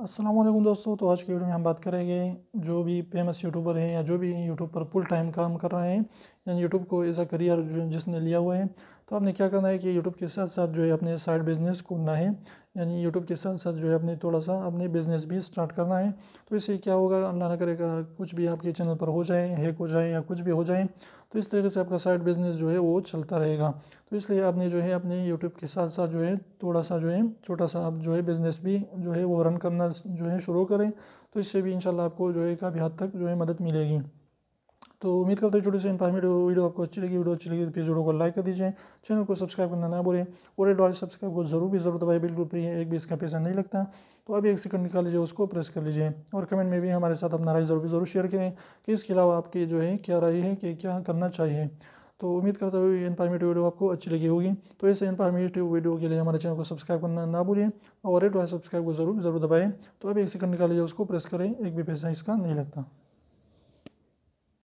अस्सलाम वालेकुम दोस्तों। तो आज की वीडियो में हम बात करेंगे जो भी फेमस यूट्यूबर हैं या जो भी यूट्यूब पर फुल टाइम काम कर रहे हैं यानी यूट्यूब को एज अ करियर जो जिसने लिया हुआ है, तो आपने क्या करना है कि यूट्यूब के साथ साथ जो है अपने साइड बिजनेस खोलना है। यानी यूट्यूब के साथ साथ जो है अपने थोड़ा सा अपने बिजनेस भी स्टार्ट करना है। तो इससे क्या होगा, अल्लाह ना करेगा कुछ भी आपके चैनल पर हो जाए, हैक हो जाए या कुछ भी हो जाए, तो इस तरीके से आपका साइड बिजनेस जो है वो चलता रहेगा। तो इसलिए आपने जो है अपने यूट्यूब के साथ साथ जो है थोड़ा सा जो है छोटा सा आप जो है बिज़नेस भी जो है वो रन करना जो है शुरू करें। तो इससे भी इंशाल्लाह आपको जो है काफ़ी हद तक जो है मदद मिलेगी। तो उम्मीद करते हैं छोटी सी इन्फॉर्मेटिव वीडियो आपको अच्छी लगी। वीडियो अच्छी लगी तो प्लीज़ वीडियो को लाइक कर दीजिए, चैनल को सब्सक्राइब करना ना भूलें और रेड वाले सब्सक्राइब को ज़रूर दबाइए, बिल्कुल फ्री है, एक भी इसका पैसा नहीं लगता। तो अभी 1 सेकंड निकाल लीजिए, उसको प्रेस कर लीजिए और कमेंट में भी हमारे साथ अपना राय ज़रूर शेयर करें कि इसके अलावा आपकी जो है क्या राय है कि क्या करना चाहिए। तो उम्मीद करता हूँ ये इन्फॉर्मेटिव वीडियो आपको अच्छी लगी होगी। तो ऐसे इन्फॉर्मेटिव वीडियो के लिए हमारे चैनल को सब्सक्राइब करना ना भूलिए और रेड वाले सब्सक्राइब को ज़रूर दबाएं। तो अभी 1 सेकंड निकाल लीजिए, उसको प्रेस करें, एक भी पैसा इसका नहीं लगता।